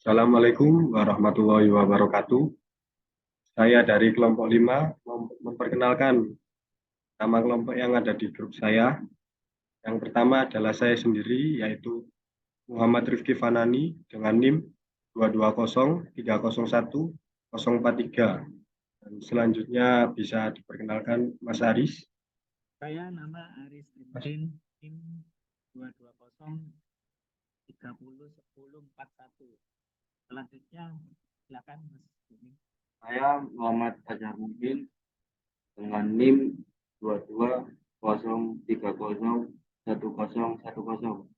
Assalamualaikum warahmatullahi wabarakatuh. Saya dari kelompok 5 memperkenalkan nama kelompok yang ada di grup saya. Yang pertama adalah saya sendiri, yaitu Muhammad Rifki Fanani dengan NIM 220301043. Dan selanjutnya bisa diperkenalkan Mas Aris. Saya nama Aris Ridin, tim 220301041. Selanjutnya silakan Mas Bumi. Saya Muhammad Fajar Mudin dengan NIM 2203010110.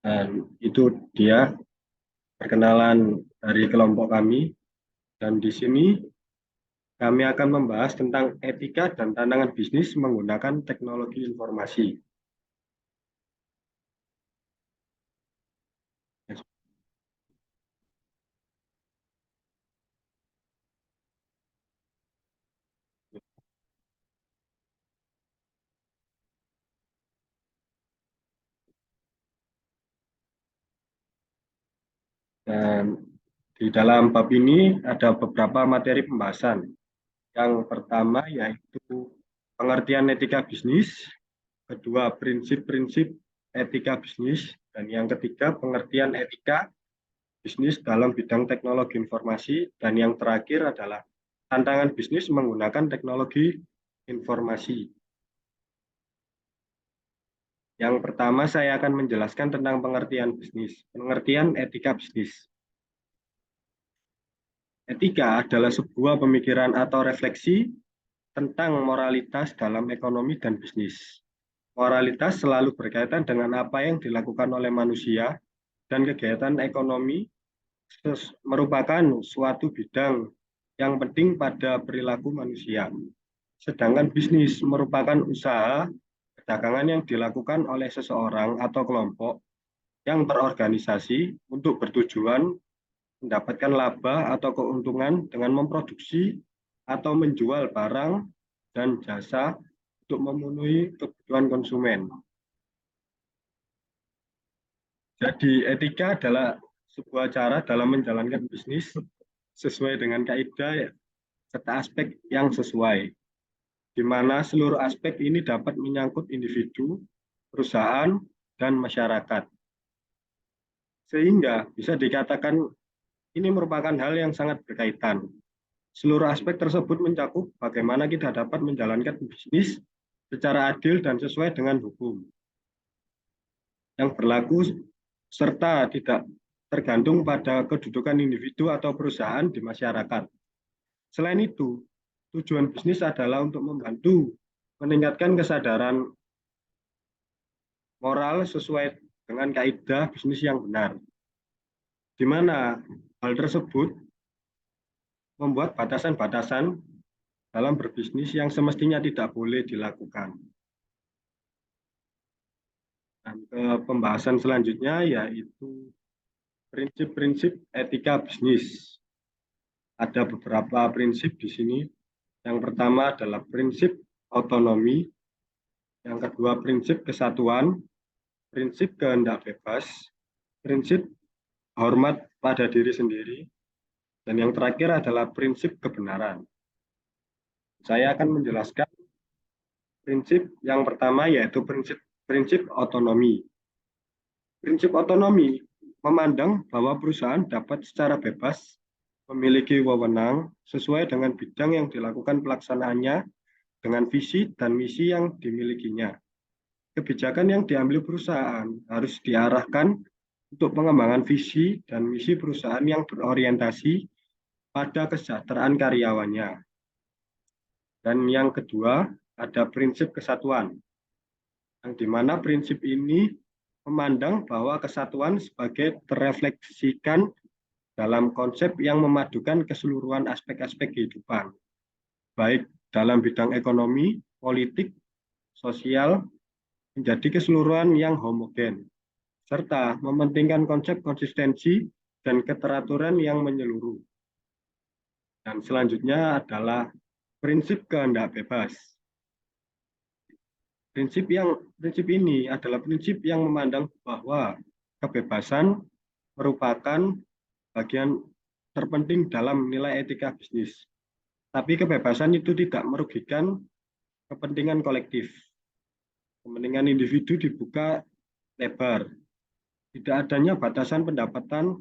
Dan itu dia perkenalan dari kelompok kami. Dan di sini kami akan membahas tentang etika dan tantangan bisnis menggunakan teknologi informasi. Dan di dalam bab ini ada beberapa materi pembahasan. Yang pertama yaitu pengertian etika bisnis, kedua prinsip-prinsip etika bisnis, dan yang ketiga pengertian etika bisnis dalam bidang teknologi informasi, dan yang terakhir adalah tantangan bisnis menggunakan teknologi informasi. Yang pertama saya akan menjelaskan tentang pengertian bisnis, pengertian etika bisnis. Etika adalah sebuah pemikiran atau refleksi tentang moralitas dalam ekonomi dan bisnis. Moralitas selalu berkaitan dengan apa yang dilakukan oleh manusia, dan kegiatan ekonomi merupakan suatu bidang yang penting pada perilaku manusia. Sedangkan bisnis merupakan usaha perdagangan yang dilakukan oleh seseorang atau kelompok yang terorganisasi untuk bertujuan mendapatkan laba atau keuntungan dengan memproduksi atau menjual barang dan jasa untuk memenuhi kebutuhan konsumen. Jadi etika adalah sebuah cara dalam menjalankan bisnis sesuai dengan kaidah serta aspek yang sesuai, di mana seluruh aspek ini dapat menyangkut individu, perusahaan, dan masyarakat. Sehingga bisa dikatakan ini merupakan hal yang sangat berkaitan. Seluruh aspek tersebut mencakup bagaimana kita dapat menjalankan bisnis secara adil dan sesuai dengan hukum yang berlaku serta tidak tergantung pada kedudukan individu atau perusahaan di masyarakat. Selain itu, tujuan bisnis adalah untuk membantu meningkatkan kesadaran moral sesuai dengan kaidah bisnis yang benar, di mana hal tersebut membuat batasan-batasan dalam berbisnis yang semestinya tidak boleh dilakukan. Dan ke pembahasan selanjutnya yaitu prinsip-prinsip etika bisnis. Ada beberapa prinsip di sini. Yang pertama adalah prinsip otonomi, yang kedua prinsip kesatuan, prinsip kehendak bebas, prinsip hormat pada diri sendiri, dan yang terakhir adalah prinsip kebenaran. Saya akan menjelaskan prinsip yang pertama yaitu prinsip otonomi. Prinsip otonomi memandang bahwa perusahaan dapat secara bebas memiliki wewenang sesuai dengan bidang yang dilakukan pelaksanaannya dengan visi dan misi yang dimilikinya. Kebijakan yang diambil perusahaan harus diarahkan untuk pengembangan visi dan misi perusahaan yang berorientasi pada kesejahteraan karyawannya. Dan yang kedua, ada prinsip kesatuan, yang dimana prinsip ini memandang bahwa kesatuan sebagai terefleksikan dalam konsep yang memadukan keseluruhan aspek-aspek kehidupan, baik dalam bidang ekonomi, politik, sosial, menjadi keseluruhan yang homogen, serta mementingkan konsep konsistensi dan keteraturan yang menyeluruh. Dan selanjutnya adalah prinsip kehendak bebas. Prinsip ini adalah prinsip yang memandang bahwa kebebasan merupakan bagian terpenting dalam nilai etika bisnis. Tapi kebebasan itu tidak merugikan kepentingan kolektif. Kepentingan individu dibuka lebar. Tidak adanya batasan pendapatan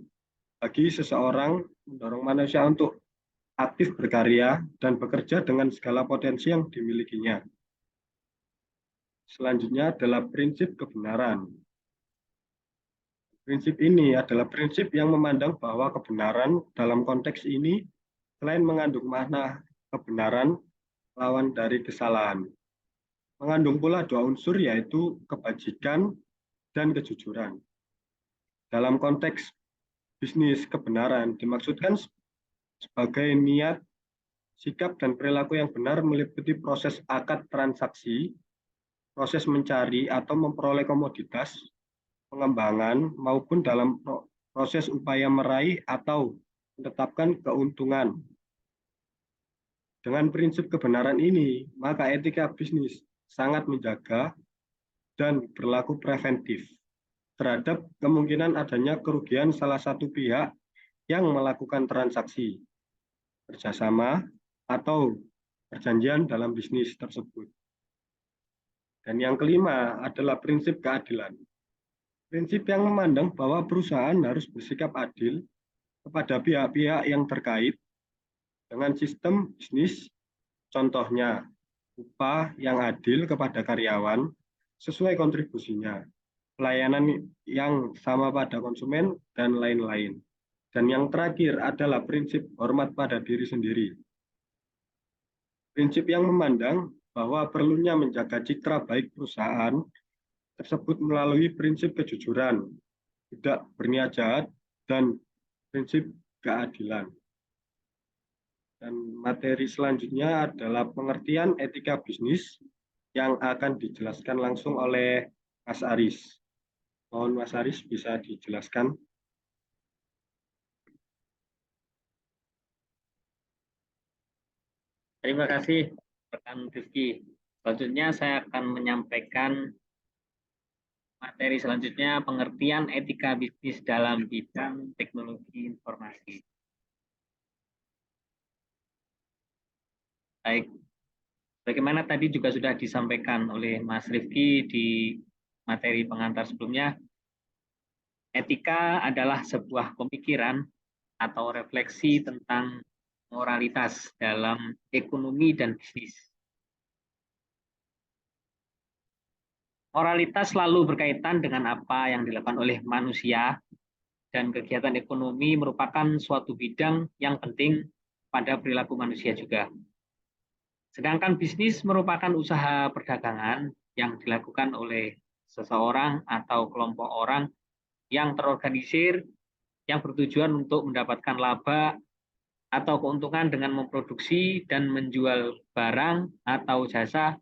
bagi seseorang mendorong manusia untuk aktif berkarya dan bekerja dengan segala potensi yang dimilikinya. Selanjutnya adalah prinsip kebenaran. Prinsip ini adalah prinsip yang memandang bahwa kebenaran dalam konteks ini selain mengandung makna kebenaran, lawan dari kesalahan. Mengandung pula dua unsur yaitu kebajikan dan kejujuran. Dalam konteks bisnis, kebenaran dimaksudkan sebagai niat, sikap, dan perilaku yang benar meliputi proses akad transaksi, proses mencari atau memperoleh komoditas, pengembangan, maupun dalam proses upaya meraih atau menetapkan keuntungan. Dengan prinsip kebenaran ini, maka etika bisnis sangat menjaga dan berlaku preventif terhadap kemungkinan adanya kerugian salah satu pihak yang melakukan transaksi, kerjasama, atau perjanjian dalam bisnis tersebut. Dan yang kelima adalah prinsip keadilan. Prinsip yang memandang bahwa perusahaan harus bersikap adil kepada pihak-pihak yang terkait dengan sistem bisnis, contohnya upah yang adil kepada karyawan sesuai kontribusinya, pelayanan yang sama pada konsumen, dan lain-lain. Dan yang terakhir adalah prinsip hormat pada diri sendiri. Prinsip yang memandang bahwa perlunya menjaga citra baik perusahaan tersebut melalui prinsip kejujuran, tidak berniat jahat, dan prinsip keadilan. Dan materi selanjutnya adalah pengertian etika bisnis yang akan dijelaskan langsung oleh Mas Aris. Mohon Mas Aris bisa dijelaskan. Terima kasih, rekan Rifki. Selanjutnya saya akan menyampaikan materi selanjutnya, pengertian etika bisnis dalam bidang teknologi informasi. Baik, bagaimana tadi juga sudah disampaikan oleh Mas Rifki di materi pengantar sebelumnya, etika adalah sebuah pemikiran atau refleksi tentang moralitas dalam ekonomi dan bisnis. Moralitas selalu berkaitan dengan apa yang dilakukan oleh manusia, dan kegiatan ekonomi merupakan suatu bidang yang penting pada perilaku manusia juga. Sedangkan bisnis merupakan usaha perdagangan yang dilakukan oleh seseorang atau kelompok orang yang terorganisir, yang bertujuan untuk mendapatkan laba atau keuntungan dengan memproduksi dan menjual barang atau jasa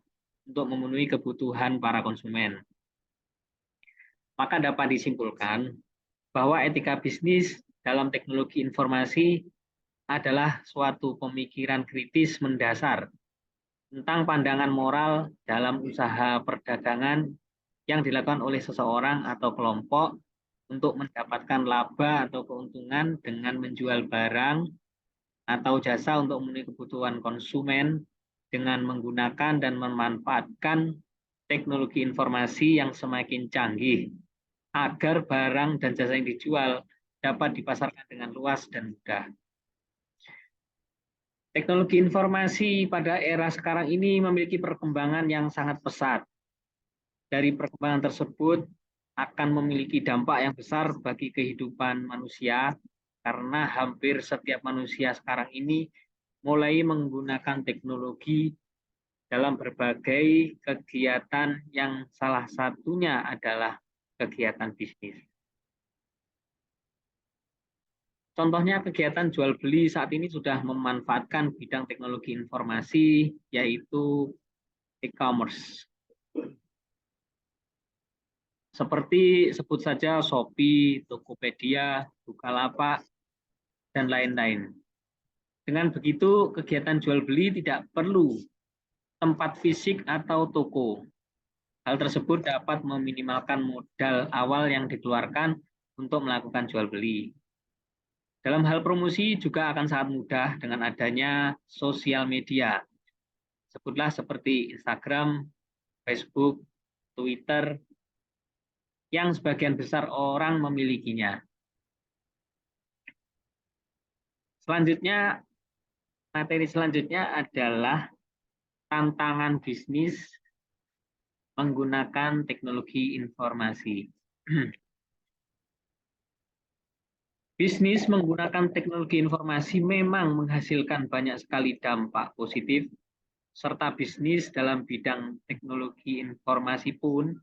untuk memenuhi kebutuhan para konsumen. Maka dapat disimpulkan bahwa etika bisnis dalam teknologi informasi adalah suatu pemikiran kritis mendasar tentang pandangan moral dalam usaha perdagangan yang dilakukan oleh seseorang atau kelompok untuk mendapatkan laba atau keuntungan dengan menjual barang atau jasa untuk memenuhi kebutuhan konsumen dengan menggunakan dan memanfaatkan teknologi informasi yang semakin canggih agar barang dan jasa yang dijual dapat dipasarkan dengan luas dan mudah. Teknologi informasi pada era sekarang ini memiliki perkembangan yang sangat pesat. Dari perkembangan tersebut akan memiliki dampak yang besar bagi kehidupan manusia karena hampir setiap manusia sekarang ini mulai menggunakan teknologi dalam berbagai kegiatan yang salah satunya adalah kegiatan bisnis. Contohnya kegiatan jual beli saat ini sudah memanfaatkan bidang teknologi informasi, yaitu e-commerce. Seperti sebut saja Shopee, Tokopedia, Bukalapak, dan lain-lain. Dengan begitu, kegiatan jual beli tidak perlu tempat fisik atau toko. Hal tersebut dapat meminimalkan modal awal yang dikeluarkan untuk melakukan jual beli. Dalam hal promosi juga akan sangat mudah dengan adanya sosial media. Sebutlah seperti Instagram, Facebook, Twitter, yang sebagian besar orang memilikinya. Selanjutnya, materi selanjutnya adalah tantangan bisnis menggunakan teknologi informasi. Bisnis menggunakan teknologi informasi memang menghasilkan banyak sekali dampak positif, serta bisnis dalam bidang teknologi informasi pun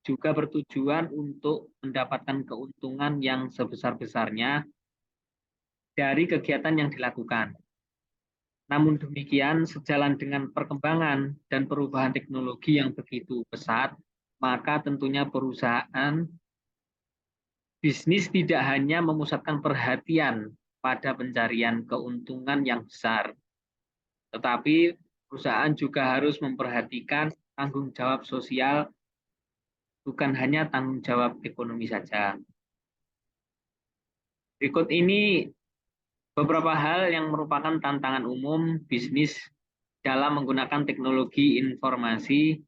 juga bertujuan untuk mendapatkan keuntungan yang sebesar-besarnya dari kegiatan yang dilakukan. Namun demikian, sejalan dengan perkembangan dan perubahan teknologi yang begitu pesat, maka tentunya perusahaan bisnis tidak hanya memusatkan perhatian pada pencarian keuntungan yang besar, tetapi perusahaan juga harus memperhatikan tanggung jawab sosial, bukan hanya tanggung jawab ekonomi saja. Berikut ini beberapa hal yang merupakan tantangan umum bisnis dalam menggunakan teknologi informasi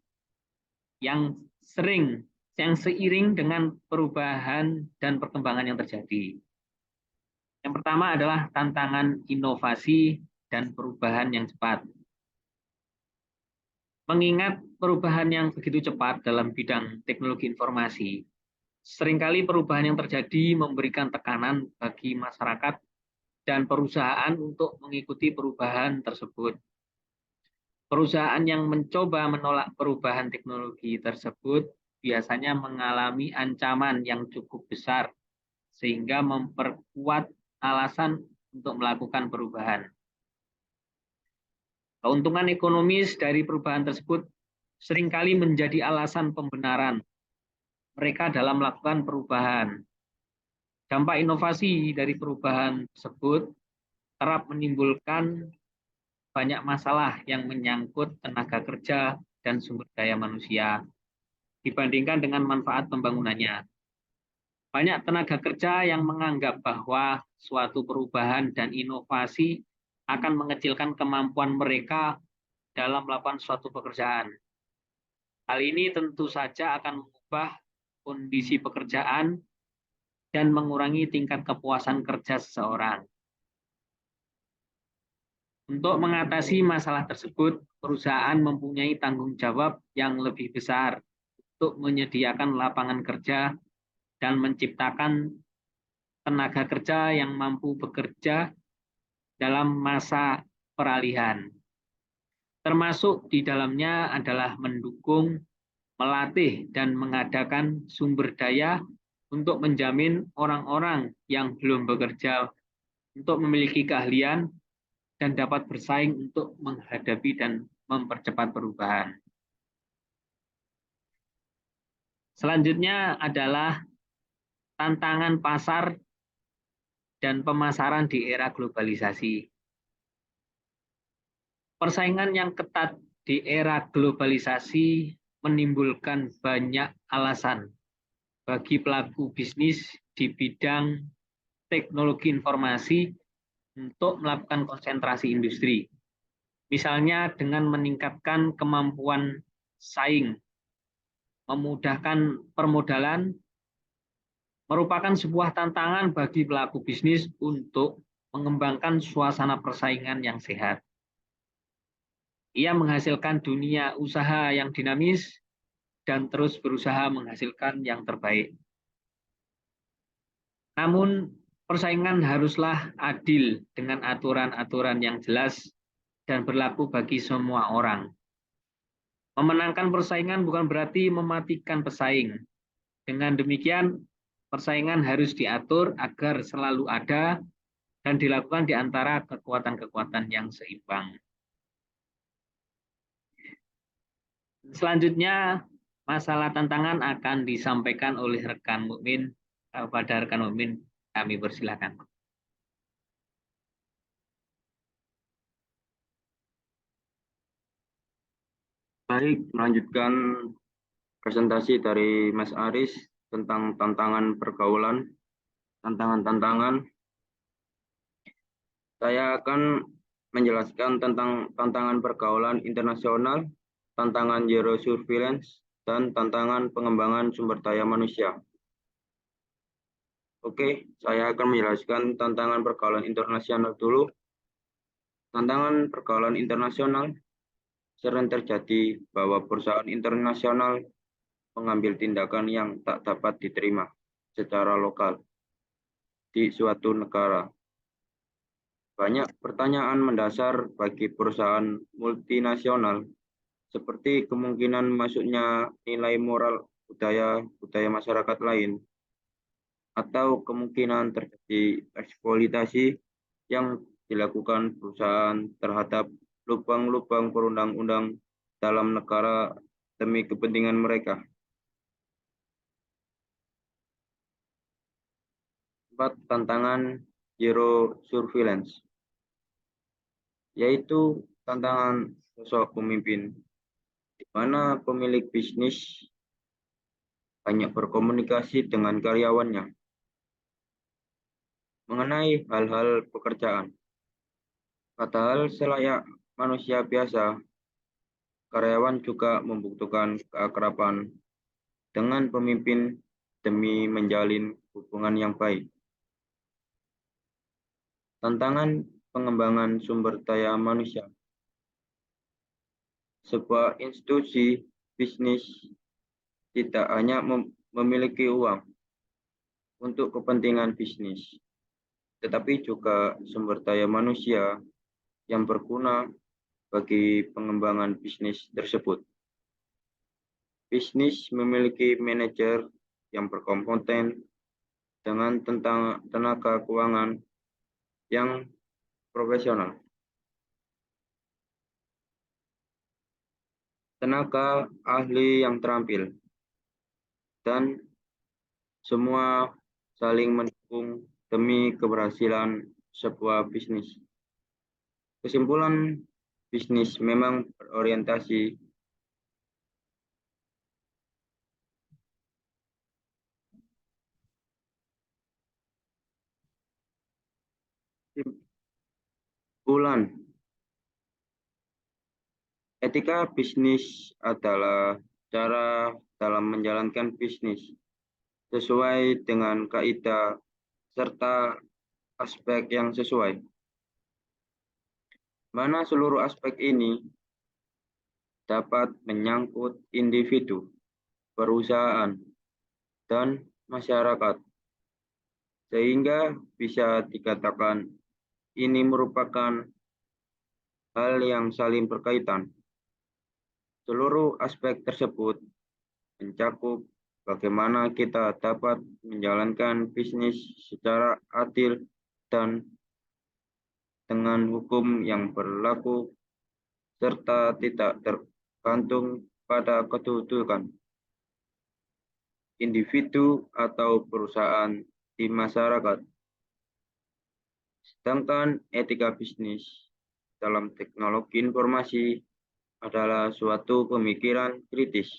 yang seiring dengan perubahan dan perkembangan yang terjadi. Yang pertama adalah tantangan inovasi dan perubahan yang cepat. Mengingat perubahan yang begitu cepat dalam bidang teknologi informasi, seringkali perubahan yang terjadi memberikan tekanan bagi masyarakat dan perusahaan untuk mengikuti perubahan tersebut. Perusahaan yang mencoba menolak perubahan teknologi tersebut biasanya mengalami ancaman yang cukup besar, sehingga memperkuat alasan untuk melakukan perubahan. Keuntungan ekonomis dari perubahan tersebut seringkali menjadi alasan pembenaran mereka dalam melakukan perubahan. Dampak inovasi dari perubahan tersebut kerap menimbulkan banyak masalah yang menyangkut tenaga kerja dan sumber daya manusia dibandingkan dengan manfaat pembangunannya. Banyak tenaga kerja yang menganggap bahwa suatu perubahan dan inovasi akan mengecilkan kemampuan mereka dalam melakukan suatu pekerjaan. Hal ini tentu saja akan mengubah kondisi pekerjaan dan mengurangi tingkat kepuasan kerja seseorang. Untuk mengatasi masalah tersebut, perusahaan mempunyai tanggung jawab yang lebih besar untuk menyediakan lapangan kerja dan menciptakan tenaga kerja yang mampu bekerja dalam masa peralihan. Termasuk di dalamnya adalah mendukung, melatih, dan mengadakan sumber daya untuk menjamin orang-orang yang belum bekerja untuk memiliki keahlian dan dapat bersaing untuk menghadapi dan mempercepat perubahan. Selanjutnya adalah tantangan pasar dan pemasaran di era globalisasi. Persaingan yang ketat di era globalisasi menimbulkan banyak alasan bagi pelaku bisnis di bidang teknologi informasi untuk melakukan konsentrasi industri. Misalnya dengan meningkatkan kemampuan saing, memudahkan permodalan, merupakan sebuah tantangan bagi pelaku bisnis untuk mengembangkan suasana persaingan yang sehat. Ia menghasilkan dunia usaha yang dinamis dan terus berusaha menghasilkan yang terbaik. Namun, persaingan haruslah adil dengan aturan-aturan yang jelas dan berlaku bagi semua orang. Memenangkan persaingan bukan berarti mematikan pesaing. Dengan demikian, persaingan harus diatur agar selalu ada dan dilakukan di antara kekuatan-kekuatan yang seimbang. Selanjutnya, masalah tantangan akan disampaikan oleh rekan mukmin. Pada rekan mukmin, kami persilakan. Baik, melanjutkan presentasi dari Mas Aris tentang tantangan pergaulan, tantangan-tantangan. Saya akan menjelaskan tentang tantangan pergaulan internasional, tantangan zero surveillance, dan tantangan pengembangan sumber daya manusia. Oke, saya akan menjelaskan tantangan pergaulan internasional dulu. Tantangan pergaulan internasional sering terjadi bahwa perusahaan internasional mengambil tindakan yang tak dapat diterima secara lokal di suatu negara. Banyak pertanyaan mendasar bagi perusahaan multinasional, seperti kemungkinan masuknya nilai moral budaya masyarakat lain, atau kemungkinan terjadi eksploitasi yang dilakukan perusahaan terhadap lubang-lubang perundang-undang dalam negara demi kepentingan mereka. 4. Tantangan zero surveillance, yaitu tantangan sosok pemimpin, di mana pemilik bisnis banyak berkomunikasi dengan karyawannya mengenai hal-hal pekerjaan. Padahal selayak manusia biasa, karyawan juga membutuhkan keakraban dengan pemimpin demi menjalin hubungan yang baik. Tantangan pengembangan sumber daya manusia. Sebuah institusi bisnis tidak hanya memiliki uang untuk kepentingan bisnis, tetapi juga sumber daya manusia yang berguna bagi pengembangan bisnis tersebut. Bisnis memiliki manajer yang berkompeten dengan tenaga keuangan yang profesional, tenaga ahli yang terampil, dan semua saling mendukung demi keberhasilan sebuah bisnis. Kesimpulan, bisnis memang berorientasi etika bisnis adalah cara dalam menjalankan bisnis sesuai dengan kaidah serta aspek yang sesuai. Mana seluruh aspek ini dapat menyangkut individu, perusahaan, dan masyarakat, sehingga bisa dikatakan ini merupakan hal yang saling berkaitan. Seluruh aspek tersebut mencakup bagaimana kita dapat menjalankan bisnis secara adil dan dengan hukum yang berlaku serta tidak tergantung pada kedudukan individu atau perusahaan di masyarakat. Sedangkan etika bisnis dalam teknologi informasi adalah suatu pemikiran kritis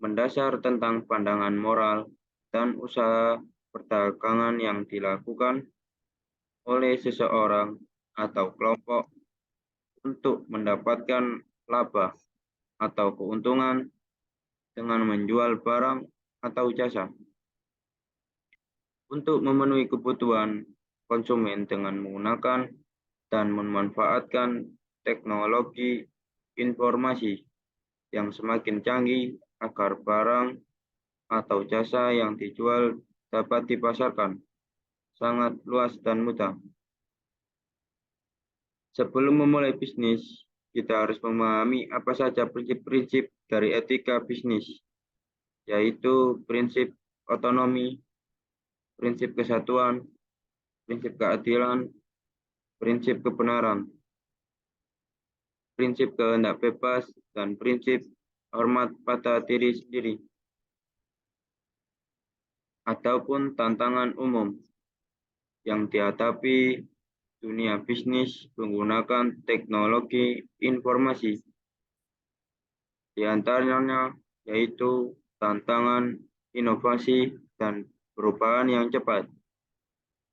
mendasar tentang pandangan moral dan usaha perdagangan yang dilakukan oleh seseorang atau kelompok untuk mendapatkan laba atau keuntungan dengan menjual barang atau jasa untuk memenuhi kebutuhan konsumen dengan menggunakan dan memanfaatkan teknologi informasi yang semakin canggih agar barang atau jasa yang dijual dapat dipasarkan sangat luas dan mudah. Sebelum memulai bisnis, kita harus memahami apa saja prinsip-prinsip dari etika bisnis, yaitu prinsip otonomi, prinsip kesatuan, prinsip keadilan, prinsip kebenaran, prinsip kehendak bebas, dan prinsip hormat pada diri sendiri. Ataupun tantangan umum yang dihadapi dunia bisnis menggunakan teknologi informasi. Di antaranya yaitu tantangan inovasi dan perubahan yang cepat,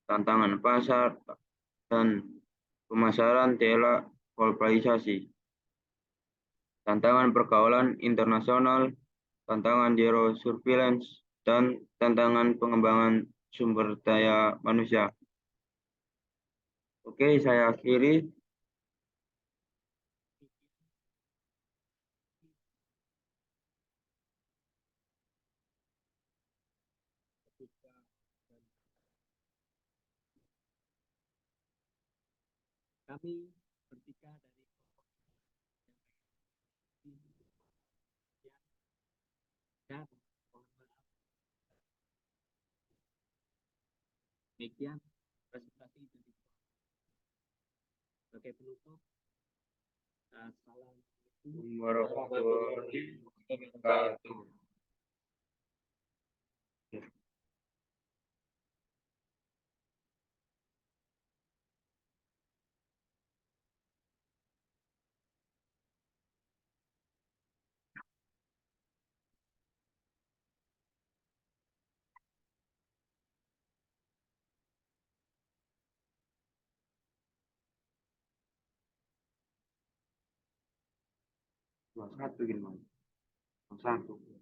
tantangan pasar, dan pemasaran globalisasi, tantangan pergaulan internasional, tantangan zero surveillance, dan tantangan pengembangan sumber daya manusia. Oke, saya akhiri. Kami bertiga dari dan demikian presentasi dari sebagai penutup. Assalamualaikum Warahmatullahi wabarakatuh. Satu gimana? Satu.